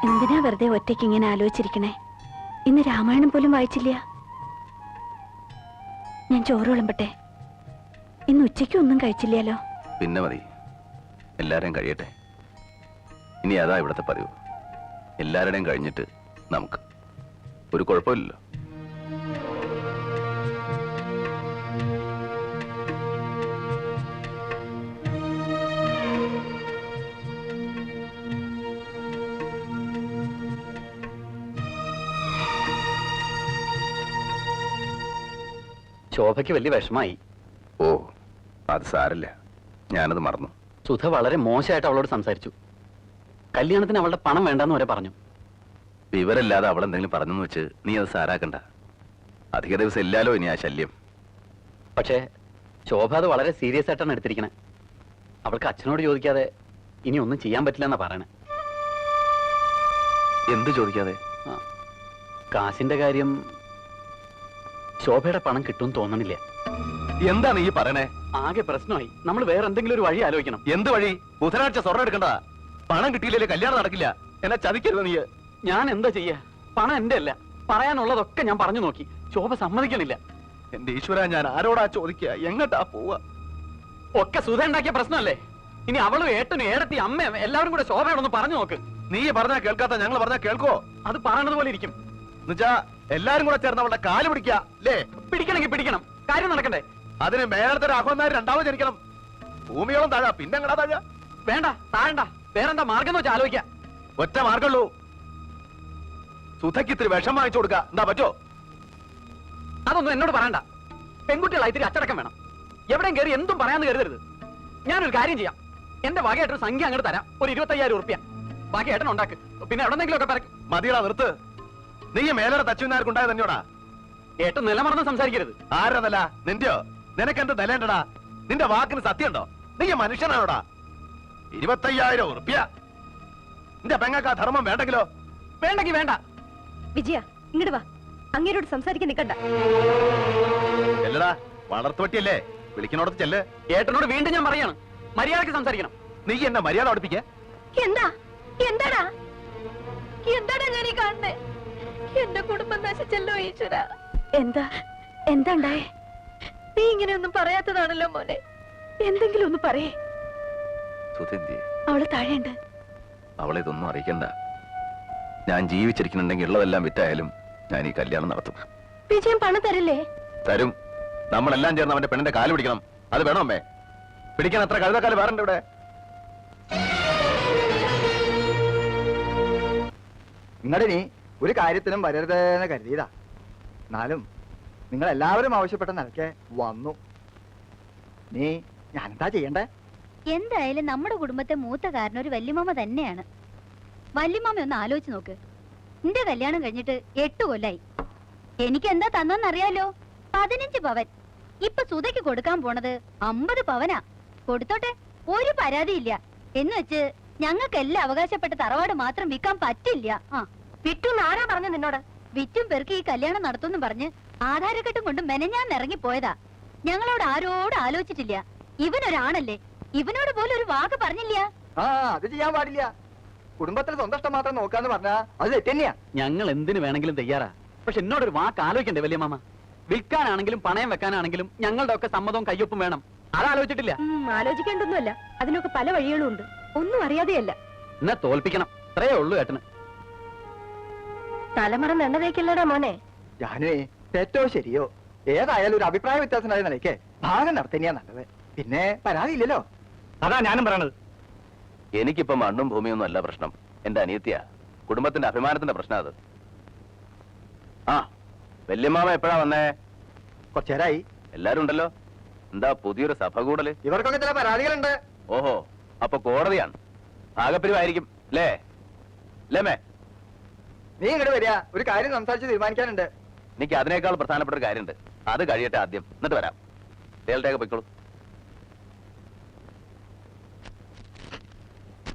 എന്തിനാ വെറുതെ ഒറ്റയ്ക്ക് ഇങ്ങനെ ആലോചിച്ചിരിക്കണേ? ഇന്ന് രാമായണം പോലും വായിച്ചില്ല. ഞാൻ ചോറ് വിളമ്പട്ടെ? ഇന്ന് ഉച്ചയ്ക്ക് ഒന്നും കഴിച്ചില്ലല്ലോ. പിന്നെ മതി, എല്ലാവരെയും കഴിയട്ടെ. ഇനി അതാ ഇവിടുത്തെ പതിവ്. എല്ലാവരുടെയും കഴിഞ്ഞിട്ട് നമുക്ക് ഒരു കുഴപ്പമില്ലല്ലോ. ശോഭയ്ക്ക് വലിയ വിഷമായി. ഓ, അത് സാരല്ല, ഞാനത് മറന്നു. സുധ വളരെ മോശമായിട്ട് അവളോട് സംസാരിച്ചു. കല്യാണത്തിന് അവളുടെ പണം വേണ്ടെന്ന് വരെ പറഞ്ഞു. വിവരമില്ലാതെ അവളെന്തെങ്കിലും പറഞ്ഞെന്ന് വെച്ച് നീ അത് സാരാക്കണ്ട. അധിക ദിവസം ഇല്ലാലോ ഇനി ആ ശല്യം. പക്ഷേ ശോഭ അത് വളരെ സീരിയസ് ആയിട്ടാണ് എടുത്തിരിക്കണേ. അവൾക്ക് അച്ഛനോട് ചോദിക്കാതെ ഇനി ഒന്നും ചെയ്യാൻ പറ്റില്ല എന്നാ പറയണേ. എന്ത് ചോദിക്കാതെ? കാശിന്റെ കാര്യം. ശോഭയുടെ പണം കിട്ടുമെന്ന് തോന്നണില്ല. എന്താണ് ഈ പറയണേ? ആകെ പ്രശ്നമായി. നമ്മൾ വേറെ എന്തെങ്കിലും ഒരു വഴി ആലോചിക്കണം. എന്ത് വഴി? ബുധനാഴ്ച സ്വർണ്ണം എടുക്കണ്ട. പണം കിട്ടിയില്ലേ കല്യാണം നടക്കില്ല. എന്നെ ചതിക്കരുത് നീ. ഞാൻ എന്താ ചെയ്യാ? പണം എന്റെ അല്ല. പറയാനുള്ളതൊക്കെ ഞാൻ പറഞ്ഞു നോക്കി. ശോഭ സമ്മതിക്കണില്ല. എന്റെ ഈശ്വര, ഞാൻ ആരോടാ ചോദിക്കുക? എങ്ങട്ടാ പോവാ? ഒക്കെ സുധ ഉണ്ടാക്കിയ പ്രശ്നമല്ലേ? ഇനി അവളും ഏട്ടനും ഏടത്തി അമ്മയും എല്ലാവരും കൂടെ ശോഭയോടൊന്ന് പറഞ്ഞു നോക്ക്. നീ പറഞ്ഞാ കേൾക്കാത്ത ഞങ്ങൾ പറഞ്ഞാ കേൾക്കോ? അത് പറയണത് പോലെ ഇരിക്കും. എന്നുവെച്ചാ എല്ലാരും കൂടെ ചേർന്ന് അവളുടെ കാല് പിടിക്കുക അല്ലേ? പിടിക്കണമെങ്കിൽ പിടിക്കണം. കാര്യം നടക്കണ്ടേ? അതിന് മേലത്തെ രാഘവന്മാർ രണ്ടാമത് ജനിക്കണം. ഭൂമിയോളം താഴാ, പിന്നെ എങ്ങടാ താഴാ? വേണ്ട, താഴണ്ട. വേറെന്താ മാർഗം വെച്ചാൽ ആലോചിക്കാം. ഒറ്റ മാർഗമുള്ളൂ. സുധയ്ക്ക് ഇത്തിരി വിഷം വാങ്ങിച്ചു കൊടുക്ക. എന്താ പറ്റോ? അതൊന്നും എന്നോട് പറയണ്ട. പെൺകുട്ടികളായി ഇത്തിരി അച്ചടക്കം വേണം. എവിടെയും കയറി എന്തും പറയാന്ന് കരുതരുത്. ഞാനൊരു കാര്യം ചെയ്യാം. എന്റെ വകയായിട്ടൊരു സംഖ്യ അങ്ങോട്ട് തരാം. ഒരു 25,000 ഉറുപ്പ്യ. ബാക്കി ഏട്ടൻ ഉണ്ടാക്ക്. പിന്നെ എവിടെന്നെങ്കിലും ഒക്കെ പറയും. മതിയടാ, നിർത്ത്. നീ മേലെ തച്ചുനാർക്കുണ്ടായത് തന്നെയോടാ. ഏട്ടൻ നിലമറന്ന് സംസാരിക്കരുത്. ആരാ നില? നിന്റെയോ? നിനക്കെന്ത് നിലണ്ടടാ? നിന്റെ വാക്കിന് സത്യമുണ്ടോ? നീ മനുഷ്യനാണോടാ? 25,000 ഉറുപ്പ്യ. നിന്റെ പെങ്ങക്ക് ആ ധർമ്മം വേണ്ടെങ്കിലോ? വേണ്ടെങ്കിൽ വേണ്ട. വിജയ, ഇങ്ങോട്ട് വാ. അങ്ങേരോട് സംസാരിക്കാൻ നിൽക്കണ്ട. ചെല്ലടാ, വളർത്തുപറ്റിയല്ലേ? വിളിക്കണോടത്ത് ചെല്ല്. ഏട്ടനോട് വീണ്ടും ഞാൻ പറയാണ്, മര്യാദക്ക് സംസാരിക്കണം. നീ എന്നെ മര്യാദ പഠിപ്പിക്ക. എന്താ? എന്താടാ? എന്താടാ ഞാൻ ഈ കാണുന്നേ? എന്റെ കുടുംബം നശിച്ചല്ലോ ഈശ്വര. എന്താ ഉണ്ടായേ? നീ ഇങ്ങനെയൊന്നും പറയാത്തതാണല്ലോ മോനെ. എന്തെങ്കിലും ഒന്ന് പറയേ. അവള് താഴെയുണ്ട്. അവളെ ഇതൊന്നും അറിയിക്കണ്ട. ഞാൻ ജീവിച്ചിരിക്കുന്നുണ്ടെങ്കിൽ ഉള്ളതെല്ലാം വിറ്റായാലും ഞാൻ ഈ കല്യാണം നടത്തും. വിജയം പണം തരില്ലേ? തരും. നമ്മളെല്ലാം ചേർന്ന് അവന്റെ പെണ്ണിന്റെ കാല് പിടിക്കണം. അത് വേണോ അമ്മേ? പിടിക്കാൻ അത്ര കഴുതക്കാല് വേറെ ഇവിടെ. നിങ്ങളിനി ഒരു കാര്യത്തിനും വരരുതെന്ന് കരുതിയതാ. എന്നാലും നിങ്ങൾ എല്ലാവരും ആവശ്യപ്പെട്ട നിലയ്ക്ക് വന്നു. നീ ഞാനെന്താ ചെയ്യണ്ടേ? എന്തായാലും നമ്മുടെ കുടുംബത്തെ മൂത്ത കാരണം ഒരു വല്യമാമ തന്നെയാണ്. വല്യമാമ ഒന്ന് ആലോചിച്ച് നോക്ക്. നിന്റെ കല്യാണം കഴിഞ്ഞിട്ട് 8 കൊല്ലായി. എനിക്ക് എന്താ തന്നറിയാലോ? 15 പവൻ. ഇപ്പൊ സുധയ്ക്ക് കൊടുക്കാൻ പോണത് 50 പവനാ. കൊടുത്തോട്ടെ, ഒരു പരാതിയില്ല. എന്ന് വെച്ച് ഞങ്ങൾക്കെല്ലാം അവകാശപ്പെട്ട തറവാട് മാത്രം വിൽക്കാൻ പറ്റില്ല. വിറ്റുന്ന് ആരാ പറഞ്ഞു നിന്നോട്? വിറ്റും പെറുക്കി ഈ കല്യാണം നടത്തുമെന്നും പറഞ്ഞ് ആധാരക്കെട്ടും കൊണ്ട് മെനഞ്ഞാൻ ഇറങ്ങി പോയതാ. ഞങ്ങളോട് ആരോട് ആലോചിച്ചിട്ടില്ല. ഇവനൊരാണല്ലേ, ഇവനോട് പോലും ഒരു വാക്ക് പറഞ്ഞില്ല. അത് ചെയ്യാൻ പാടില്ല. കുടുംബത്തിൽ സ്വന്തം ഇഷ്ടം മാത്രം നോക്കാന്ന് പറഞ്ഞാ അത് തെറ്റന്നെയാ. ഞങ്ങൾ എന്തിനു വേണമെങ്കിലും തയ്യാറാ. പക്ഷെ എന്നോടൊരു വാക്ക് ആലോചിക്കണ്ടേ വല്യമാമ? വിൽക്കാനാണെങ്കിലും പണയം വെക്കാനാണെങ്കിലും ഞങ്ങളുടെ ഒക്കെ സമ്മതവും കയ്യൊപ്പും വേണം. അതാലോചിച്ചിട്ടില്ല. ആലോചിക്കേണ്ടൊന്നുമല്ല. അതിനൊക്കെ പല വഴികളും ഉണ്ട്. ഒന്നും അറിയാതെയല്ല. എന്നെ തോൽപ്പിക്കണം, അത്രയേ ഉള്ളൂ ഏട്ടന്. തലമറന്ന് എണ്ണ തേക്കില്ലടാ മോനെ. ഞാനേ തെറ്റോ ശരിയോ ഏതായാലും ഒരു അഭിപ്രായ വ്യത്യാസം ഉണ്ടായ നിലയ്ക്ക് ഭാഗം നടത്തന്നെയാ നല്ലത്. പിന്നെ പരാതിയില്ലല്ലോ. അതാ ഞാനും പറയണത്. എനിക്കിപ്പോ മണ്ണും ഭൂമിയൊന്നും അല്ല പ്രശ്നം. എന്റെ അനിയത്തിയാ. കുടുംബത്തിന്റെ അഭിമാനത്തിന്റെ പ്രശ്നം അത്. ആ, വല്യമ്മാമ എപ്പോഴാ വന്നേ? കുറച്ചേരായി. എല്ലാരും ഉണ്ടല്ലോ. എന്താ പുതിയൊരു സഭ കൂടല്? ഇവർക്കൊക്കെ ചില പരാതികളുണ്ട്. ഓഹോ, അപ്പൊ കോടതിയാണ്. ഭാഗപ്പിരിവായിരിക്കും അല്ലേ? ലേമേ, നീ ഇങ്ങോട്ട് വരിക. ഒരു കാര്യം സംസാരിച്ച് തീരുമാനിക്കാനുണ്ട്. എനിക്ക് അതിനേക്കാൾ പ്രധാനപ്പെട്ട ഒരു കാര്യമുണ്ട്. അത് കഴിയട്ടെ ആദ്യം, എന്നിട്ട് വരാം. തേൽട്ടേക്ക് പോയിക്കോളൂ.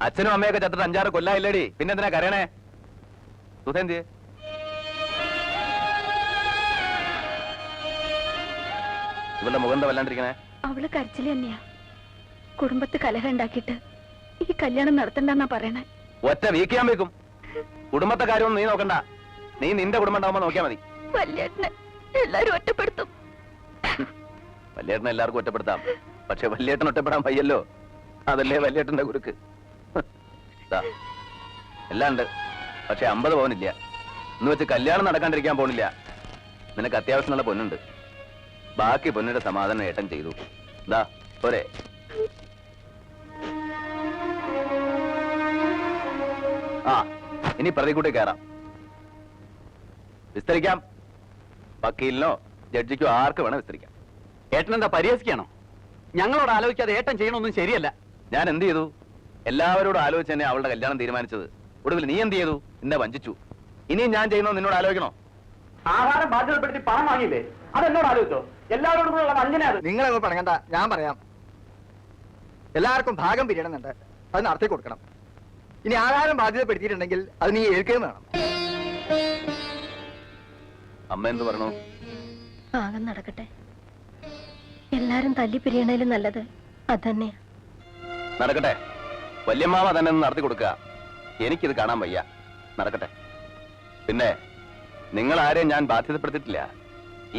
അച്ഛനും അമ്മയൊക്കെ ചത്തിട്ട് 5-6 കൊല്ലായില്ലേടി. പിന്നെ എന്തിനാ കരയണേ? സുധേന്തിയെ ഇവളുടെ മുഖം എന്താ വല്ലാണ്ടിരിക്കണേ? അവള് കരച്ചില് തന്നെയാ. കുടുംബത്ത് കലഹം ഉണ്ടാക്കിയിട്ട് ഈ കല്യാണം നടത്തണ്ടെന്നാ പറയണേ. ഒറ്റ വീക്കിയാൻ വെക്കും. കുടുംബത്തെ കാര്യമൊന്നും നീ നോക്കണ്ട. നീ നിന്റെ കുടുംബം ഉണ്ടാവുമ്പോ നോക്കിയാ മതി. വല്യേട്ടനെ എല്ലാരും ഒറ്റപ്പെടുത്തും. വല്യേട്ടനെ എല്ലാവർക്കും ഒറ്റപ്പെടുത്താം, പക്ഷെ വല്യേട്ടൻ ഒറ്റപ്പെടാൻ വയ്യല്ലോ. അതല്ലേ വല്യേട്ടന്റെ കുരുക്ക്. ദാ, എല്ലാം ഉണ്ട്, പക്ഷെ 50 പവനില്ല. എന്ന് വെച്ച് കല്യാണം നടക്കാണ്ടിരിക്കാൻ പോണില്ല. നിനക്ക് അത്യാവശ്യമുള്ള പൊന്നുണ്ട്. ബാക്കി പൊന്നിന്റെ സമാധാനം ഏട്ടൻ ചെയ്തു. ദാ പോരെ. ആ, ഇനി പ്രതിക്കൂട്ടി കയറാം. വിസ്തരിക്കാം. വക്കീലിനോ ജഡ്ജിക്കോ ആർക്ക് വേണം വിസ്തരിക്കാം. ഏട്ടൻ എന്താ പരിഹസിക്കാണോ? ഞങ്ങളോട് ആലോചിക്കാതെ ഏട്ടൻ ചെയ്യണമൊന്നും ശരിയല്ല. ഞാൻ എന്ത് ചെയ്തു? എല്ലാവരോടും ആലോചിച്ച് തന്നെ അവളുടെ കല്യാണം തീരുമാനിച്ചത്. ഒടുവിൽ നീ എന്ത് ചെയ്തു? എന്നെ വഞ്ചിച്ചു. ഇനിയും ഞാൻ ചെയ്യണോ നിന്നോട് ആലോചിക്കണോ? ആഹാരം ബാധ്യതപ്പെടുത്തി പണം വാങ്ങിയില്ലേ? അതെന്നോട് ആലോചിച്ചോ? എല്ലാവരോടും കൂടെ ഉള്ള വഞ്ചന അത്. നിങ്ങളൊന്നും പറയണ്ട, ഞാൻ പറയാം. എല്ലാവർക്കും ഭാഗം പിരിയണമെന്നുണ്ട്, അത് നടത്തി കൊടുക്കണം. ഇനി ആഹാരം ബാധ്യതപ്പെടുത്തിയിട്ടുണ്ടെങ്കിൽ അത് നീ ഏൽക്കുകയും വേണം. അമ്മ എന്ത് പറഞ്ഞു? ആകം നടക്കട്ടെ. എല്ലാരും തല്ലി പിരിയണേലും നല്ലത് അതന്നെയാ. നടക്കട്ടെ. വല്യമ്മാവ തന്നെ ഒന്ന് നടത്തി കൊടുക്കുക. എനിക്കിത് കാണാൻ വയ്യ. നടക്കട്ടെ. പിന്നെ നിങ്ങൾ ആരെയും ഞാൻ ബാധ്യതപ്പെടുത്തിയിട്ടില്ല.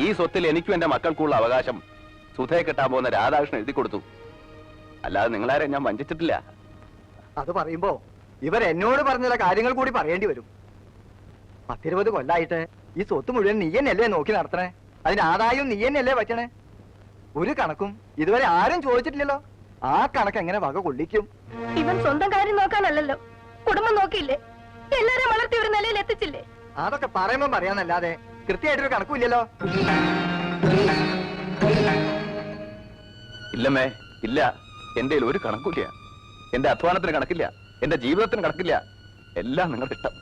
ഈ സ്വത്തിൽ എനിക്കും എന്റെ മക്കൾക്കുള്ള അവകാശം സുധയെ കെട്ടാൻ പോകുന്ന രാധാകൃഷ്ണൻ എഴുതി കൊടുത്തു. അല്ലാതെ നിങ്ങളാരെയും ഞാൻ വഞ്ചിച്ചിട്ടില്ല. അത് പറയുമ്പോ ഇവർ എന്നോട് പറഞ്ഞ ചില കാര്യങ്ങൾ കൂടി പറയേണ്ടി വരും. 10-20 കൊല്ലായിട്ട് ഈ സ്വത്ത് മുഴുവൻ നീ തന്നെയല്ലേ നോക്കി നടത്തണേ? അതിന് ആദായവും നീ തന്നെയല്ലേ പറ്റണേ? ഒരു കണക്കും ഇതുവരെ ആരും ചോദിച്ചിട്ടില്ലല്ലോ. ആ കണക്ക് എങ്ങനെ വക കൊള്ളിക്കും? ഇവൻ സ്വന്തം കാര്യം നോക്കാനല്ലല്ലോ, കുടുംബം നോക്കിയില്ലേ? എല്ലാരും വളർത്തി ഒരു നിലയിൽ എത്തിച്ചില്ലേ? അതൊക്കെ പറയുമ്പോ പറയാന്നല്ലാതെ കൃത്യമായിട്ടൊരു കണക്കുമില്ലല്ലോ. ഇല്ലമ്മേ, ഇല്ല. എന്റെ ഒരു കണക്കില്ല. എന്റെ അധ്വാനത്തിന് കണക്കില്ല, എന്റെ ജീവിതത്തിന് കണക്കില്ല. എല്ലാം നിങ്ങളുടെ ഇഷ്ടം.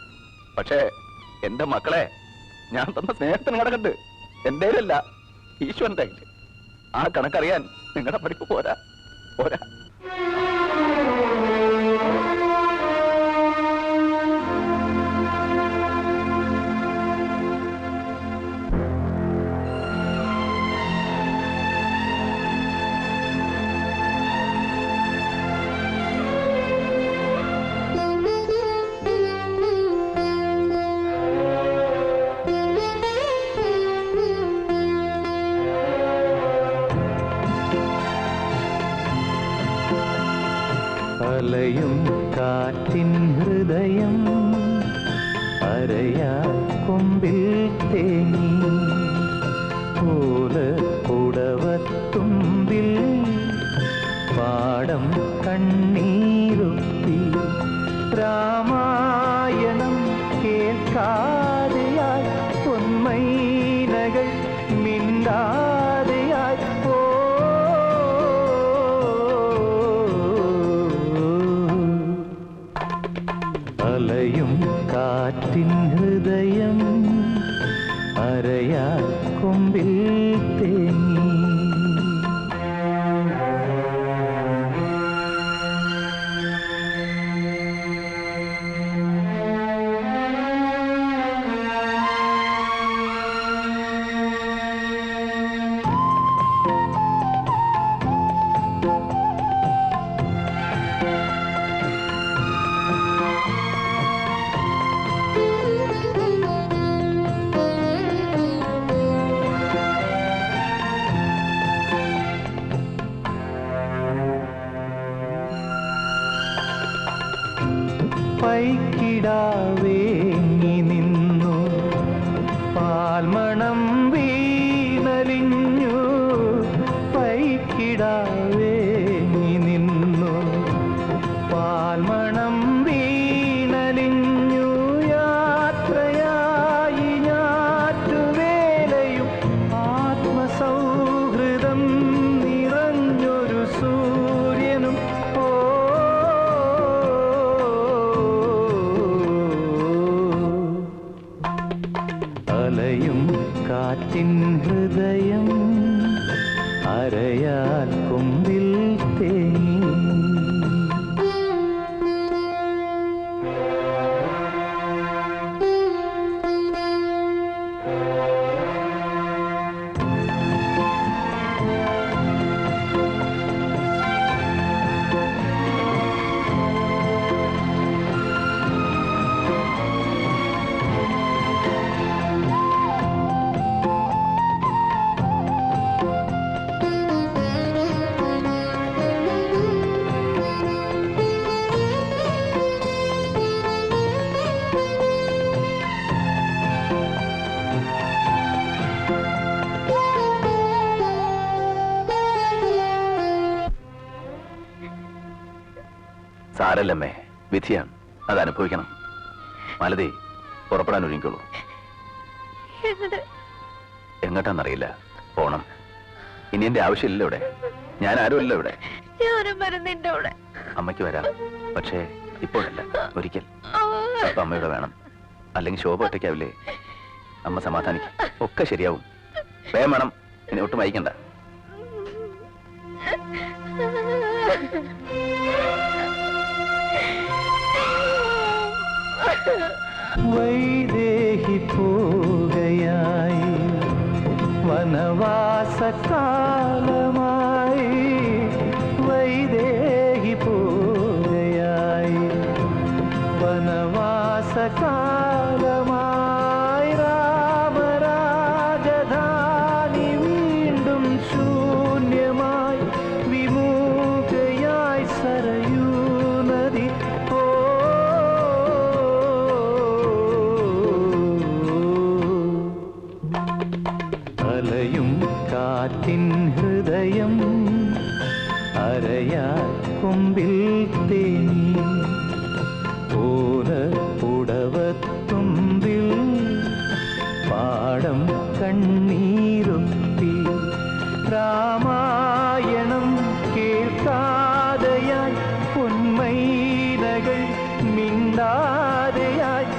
പക്ഷേ എന്റെ മക്കളെ ഞാൻ തന്ന സ്നേഹത്തിന് കണക്കുണ്ട്. എന്റെ അല്ല, ഈശ്വരന്റെ കയ്യില്. ആ കണക്കറിയാൻ നിങ്ങളുടെ പഠിപ്പ് പോരാ പോരാ. അലയും കാറ്റിൻ ഹൃദയം അരയാ കൊമ്പിൽ തേങ്ങി പുടവത്തുമ്പിൽ പാടം കണ്ണീരൊപ്പി രാമായണം കേൾക്കാതെയായി പൊന്മൈനകൾ മിണ്ടാതെയായി അലയും കാറ്റിൻ ഹൃദയം അരയാ കൊമ്പിൽ തേങ്ങി. പൈക്കിടാവേങ്ങി നിന്നു പാൽമണം വീണലിഞ്ഞു. പൈക്കിടാവേങ്ങി നിന്നു പാൽമണം വീണലിഞ്ഞു. യാത്രയായി ഞാറ്റുവേലയും ആത്മസൗഹൃദം നിറഞ്ഞൊരു സൂര്യനും അലയും കാറ്റിൻ ഹൃദയം അരയാൽ കൊമ്പിൽ തേങ്ങി. സാരല്ലമ്മേ, വിധിയാണ്, അത് അനുഭവിക്കണം. മാലതി, പുറപ്പെടാൻ ഒരുങ്ങിക്കോളൂ. എങ്ങോട്ടാന്നറിയില്ല, പോണം. ഇനി എന്റെ ആവശ്യമില്ലല്ലോ ഇവിടെ, ഞാൻ ആരുമല്ലോ ഇവിടെ. അമ്മയ്ക്ക് വരാം, പക്ഷേ ഇപ്പോഴല്ല, ഒരിക്കൽ. അപ്പൊ അമ്മയുടെ വേണം, അല്ലെങ്കിൽ ശോഭ ഒറ്റയ്ക്കാവില്ലേ? അമ്മ സമാധാനിക്കും, ഒക്കെ ശരിയാവും. വേഗം വേണം, ഇനി ഒട്ടും വൈകണ്ട. വൈദേഹി പോകയായി വനവാസകാലമായി, വൈദേഹി പോകയായി വനവാസകാലമായി, രാമരാജധാനി വീണ്ടും ശൂന്യമായി, വിമുഖയായി സരയൂ നദി. അലയും കാറ്റിൻ ഹൃദയം അരയാൽ കൊമ്പിൽ തേങ്ങി, ഓല പുടവത്തുമ്പിൽ പാടം കണ്ണീരൊപ്പി, രാമായണം കേൾക്കാതെയായി പൊന്മൈനകൾ മിണ്ടാതെയായി.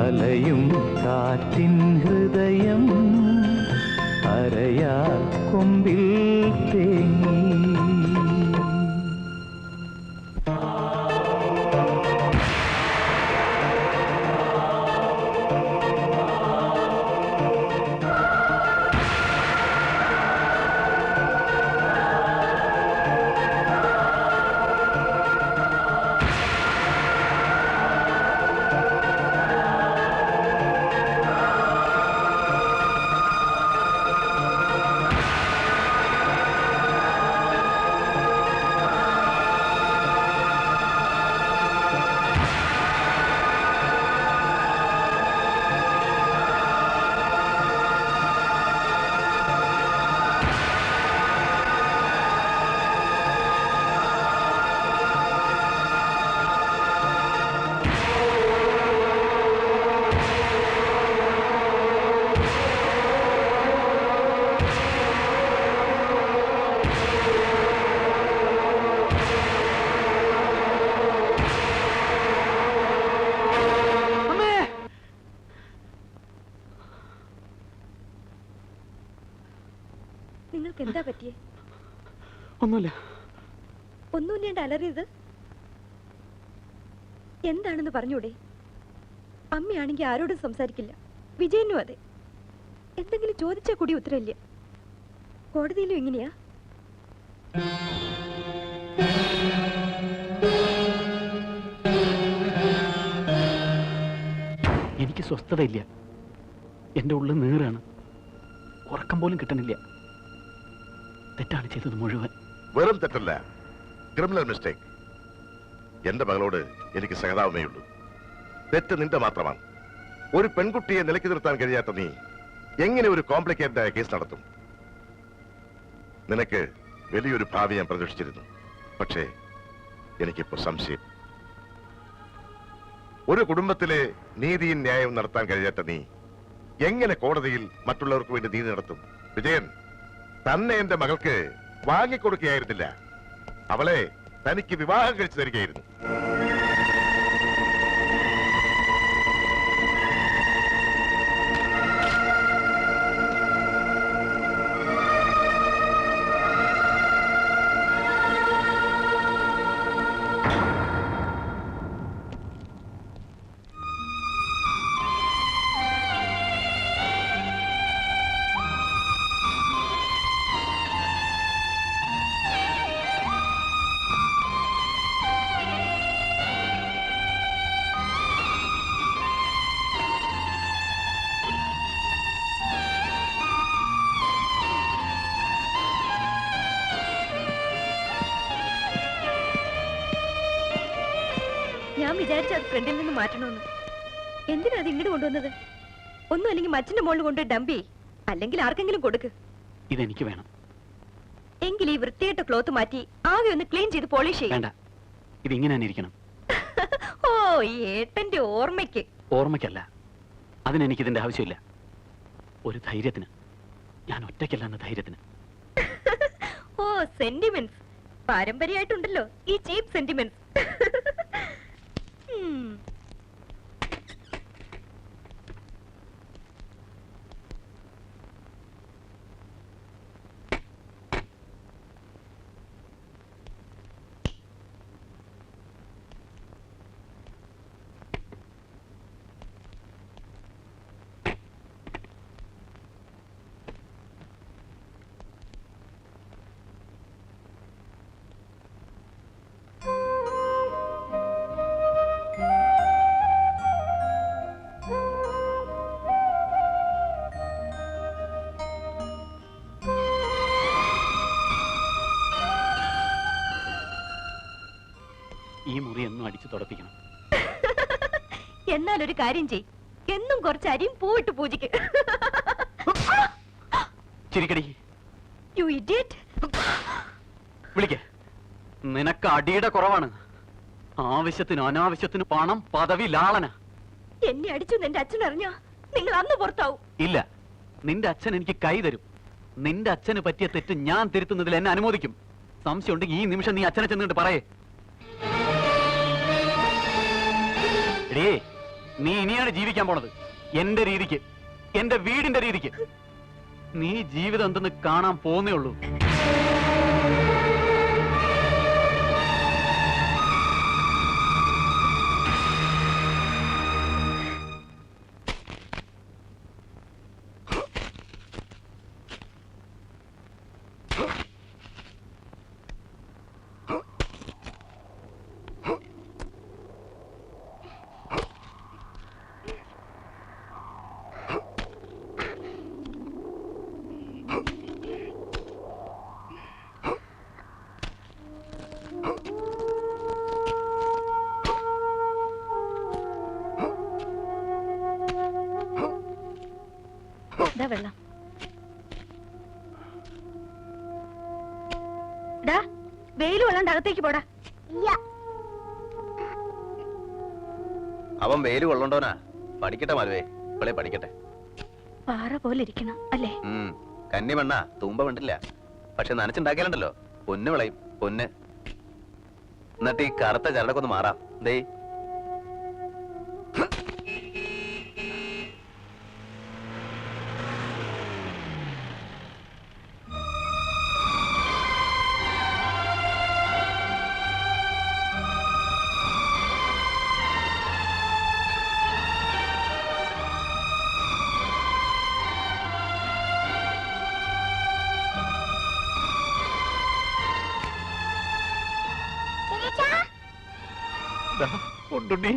അലയും കാറ്റിൻ ഹൃദയം അരയാൽ കൊമ്പിൽ തേങ്ങി. നിങ്ങൾക്ക് എന്താ പറ്റിയേ? ഒന്നുമില്ല. ഒന്നുമില്ലാണ്ട് അലറിയത് എന്താണെന്ന് പറഞ്ഞൂടെ? അമ്മയാണെങ്കിൽ ആരോടും സംസാരിക്കില്ല, വിജയനും അതെ. എന്തെങ്കിലും ചോദിച്ചാൽ കൂടി ഉത്തരവില്ല. കോടതിയിലും എങ്ങനെയാ? എനിക്ക് സ്വസ്ഥതയില്ല, എന്റെ ഉള്ളിൽ നീറാണ്, ഉറക്കം പോലും കിട്ടണില്ല. തെറ്റാണ് ചെയ്തത് മുഴുവൻ. വെറും തെറ്റല്ല, ക്രിമിനൽ മിസ്റ്റേക്ക്. എന്റെ മകളോട് എനിക്ക് സഹതാപമേ ഉള്ളൂ. തെറ്റ് നിന്റെ മാത്രമാണ്. ഒരു പെൺകുട്ടിയെ നിലയ്ക്ക് നിർത്താൻ കഴിയാത്ത നീ എങ്ങനെ ഒരു കോംപ്ലിക്കേറ്റഡ് ആയ കേസ് നടത്തും? നിനക്ക് വലിയൊരു ഭാവി ഞാൻ പ്രതീക്ഷിച്ചിരുന്നു. പക്ഷേ എനിക്കിപ്പോ സംശയം. ഒരു കുടുംബത്തിലെ നീതിയും ന്യായവും നടത്താൻ കഴിയാത്ത നീ എങ്ങനെ കോടതിയിൽ മറ്റുള്ളവർക്ക് വേണ്ടി നീതി നടത്തും? വിജയൻ തന്നെ എന്റെ മകൾക്ക് വാങ്ങിക്കൊടുക്കുകയായിരുന്നില്ല, അവളെ തനിക്ക് വിവാഹം കഴിച്ചു തരികയായിരുന്നു. ഞാൻ വിചാരിച്ചു അത് ഫ്രണ്ടിൽ നിന്ന് മാറ്റണമെന്ന്. എന്തിനാ അത് ഇങ്ങോട്ട് കൊണ്ടുവന്നത്? ഒന്നും അല്ലെങ്കിൽ മച്ചിന്റെ മുകളിൽ കൊണ്ട് ഡംപ് ചെയ്, അല്ലെങ്കിൽ ആർക്കെങ്കിലും കൊടുക്ക്. ഇതെനിക്ക് വേണം. എങ്കിൽ ഈ വൃത്തിയായിട്ട ക്ലോത്ത് മാറ്റി ആകെ ഒന്ന് ക്ലീൻ ചെയ്ത് പോളിഷ് ചെയ്യും. വേണ്ട, ഇതിങ്ങനെ തന്നെ ഇരിക്കണം. ഓ, ഏട്ടന്റെ ഓർമ്മയ്ക്ക്. ഓർമ്മയ്ക്കല്ല, അതിനെനിക്കിതിന്റെ ആവശ്യമില്ല. ഒരു ധൈര്യത്തിന്, ഞാൻ ഒറ്റയ്ക്കല്ല എന്ന ധൈര്യത്തിന്. ഓ, സെന്റിമെന്റ്സ് പാരമ്പര്യമായിട്ടുണ്ടല്ലോ ഈ ചീപ്പ് സെന്റിമെന്റ്സ്. ഈ മുറി എന്നും അടിച്ചു തുടപ്പിക്കണം. എന്നാൽ ഒരു കാര്യം ചെയ്, എന്നും കുറച്ച് അരിയും പൂവിട്ട് പൂജിക്ക്. ചിരിക്കടി. You idiot. വിളിക്ക. നിനക്ക് അടിയുടെ കുറവാണ്. ആവശ്യത്തിന് അനാവശ്യത്തിന് പണം, പദവി, ലാളന. എന്നെ അടിച്ചു എന്റെ അച്ഛൻ അറിഞ്ഞോ നിങ്ങൾ അന്ന് പുറത്താവും. ഇല്ല, നിന്റെ അച്ഛൻ എനിക്ക് കൈ തരും. നിന്റെ അച്ഛന് പറ്റിയ തെറ്റ് ഞാൻ തിരുത്തുന്നതിൽ എന്നെ അനുമോദിക്കും. സംശയം ഉണ്ടെങ്കിൽ ഈ നിമിഷം നീ അച്ഛനെ ചെന്നിട്ട് പറയേ. എടേ, നീ ഇനിയാണ് ജീവിക്കാൻ പോണത് എന്റെ രീതിക്ക്, എന്റെ വീടിന്റെ രീതിക്ക്. നീ ജീവിതം എന്തെന്ന് കാണാൻ പോന്നേ ഉള്ളൂ. വെള്ളം വെയിൽ വെള്ളണ്ട് അകത്തേക്ക് പോടാ. അവൻ വെയിൽ കൊള്ളണ്ടോനാ? പഠിക്കട്ടെ മാലുവേ, ഇവളെ പഠിക്കട്ടെ. പാറ പോലെ ഇരിക്കണം അല്ലേ? കന്നി മണ്ണ തൂമ്പ വേണ്ടില്ല, പക്ഷെ നനച്ചുണ്ടാക്കിയാലുണ്ടല്ലോ പൊന്ന് വിളയും, പൊന്ന്. എന്നിട്ട് ഈ കറുത്ത ചരടൊക്കെ ഒന്ന് മാറാം. ദേ കൊണ്ടുണ്ണി.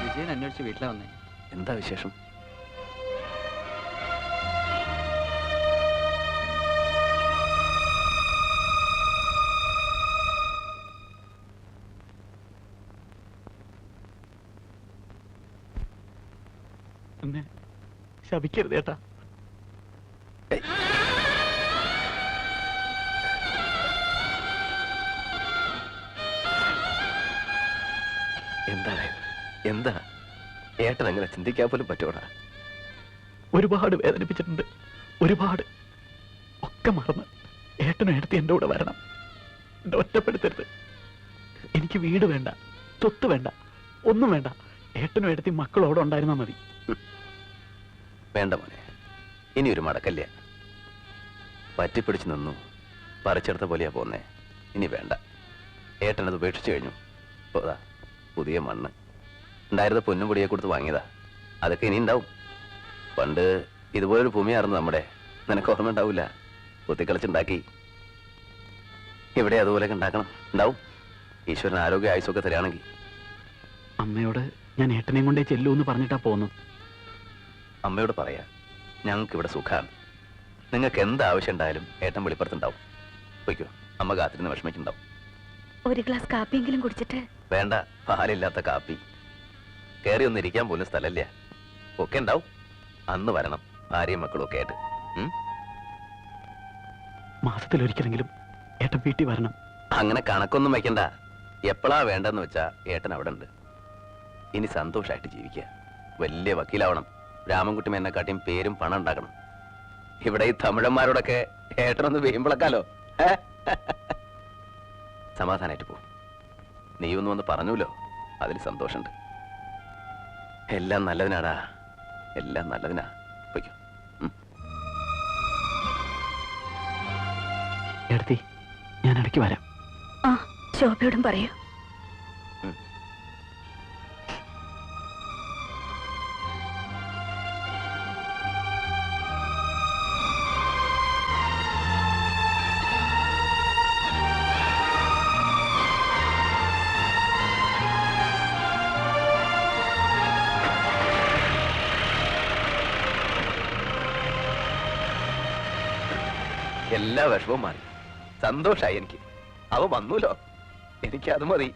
വിജയൻ അന്വേഷിച്ച് വീട്ടിലാ വന്നേ. എന്താ വിശേഷം? എന്നെ ശപിക്കരുത് ഏട്ടാ. എന്താണ് എന്താ ഏട്ടൻ അങ്ങനെ ചിന്തിക്കാൻ പോലും പറ്റൂടാ? ഒരുപാട് വേദനിപ്പിച്ചിട്ടുണ്ട്, ഒരുപാട്. ഒക്കെ മറന്ന് ഏട്ടനും ഏട്ടത്തി എന്റെ കൂടെ വരണം. എന്നെ ഒറ്റപ്പെടുത്തരുത്. എനിക്ക് വീട് വേണ്ട, സ്വത്ത് വേണ്ട, ഒന്നും വേണ്ട. ഏട്ടനും ഏട്ടത്തി മക്കളോടെ ഉണ്ടായിരുന്നാ മതി. വേണ്ട മോനെ, ഇനി ഒരു മടക്കല്ലേ. പറ്റിപ്പിടിച്ചു നിന്നു, പറിച്ചെടുത്ത പോലെയാ പോന്നേ. ഇനി വേണ്ട. ഏട്ടനത് ഉപേക്ഷിച്ചു കഴിഞ്ഞു. പോതാ പുതിയ മണ്ണ് ഉണ്ടായിരുന്ന പൊന്നും പൊടിയെ കൊടുത്ത് വാങ്ങിയതാ. അതൊക്കെ ഇനി ഉണ്ടാവും. പണ്ട് ഇതുപോലൊരു ഭൂമിയായിരുന്നു നമ്മുടെ. നിനക്ക് ഓർമ്മ ഉണ്ടാവില്ല? കുത്തിക്കളിച്ചുണ്ടാക്കി. ഇവിടെ അതുപോലെയൊക്കെ ഉണ്ടാക്കണം. ഉണ്ടാവും. ഈശ്വരൻ ആരോഗ്യ ആയുസൊക്കെ തരാണെങ്കിൽ. അമ്മയോട് ഞാൻ ഏട്ടനെയും കൊണ്ടേ ചെല്ലൂ എന്ന് പറഞ്ഞിട്ടാ പോന്നു. അമ്മയോട് പറയാ ഞങ്ങൾക്ക് ഇവിടെ സുഖാണ്. നിങ്ങൾക്ക് എന്ത് ആവശ്യം ഉണ്ടായാലും ഏട്ടൻ വെളിപ്പുറത്തുണ്ടാവും. പൊയ്ക്കോ, അമ്മ കാത്തിരുന്ന് വിഷമിക്കുണ്ടാവും. ഒരു ഗ്ലാസ് കാപ്പിയെങ്കിലും കുടിച്ചിട്ട്. വേണ്ട, പാലില്ലാത്ത കാപ്പി. കയറി ഒന്ന് ഇരിക്കാൻ പോലും സ്ഥലമില്ല. ഒക്കെ ഉണ്ടാവും. അന്ന് വരണം, ഭാര്യയും മക്കളും ഒക്കെ ആയിട്ട്. മാസത്തിലൊരിക്കലെങ്കിലും ഏട്ടൻ വീട്ടിൽ വരണം. അങ്ങനെ കണക്കൊന്നും വയ്ക്കണ്ട. എപ്പോഴാ വേണ്ടെന്ന് വെച്ചാ ഏട്ടൻ അവിടെ ഉണ്ട്. ഇനി സന്തോഷമായിട്ട് ജീവിക്കുക. വലിയ വക്കീലാവണം. രാമൻകുട്ടി എന്നെക്കാട്ടിയും പേരും പണം ഉണ്ടാക്കണം. ഇവിടെ ഈ തമിഴന്മാരോടൊക്കെ ഏട്ടനൊന്ന് വീമ്പിളക്കാലോ. സമാധാനായിട്ട് പോ. നീ ഒന്നും വന്ന് പറഞ്ഞൂലോ, അതിൽ സന്തോഷമുണ്ട്. എല്ലാം നല്ലതിനാടാ, എല്ലാം നല്ലതിനാ. പൊയ്ക്കോ. എടുത്തി, ഞാൻ ഇടയ്ക്ക് വരാം. ആ, ശോഭയോടും പറയൂ. എല്ലാ വിഷമവും മാറി. സന്തോഷായി എനിക്ക്. അവ വന്നൂലോ, എനിക്ക് അത് മതി.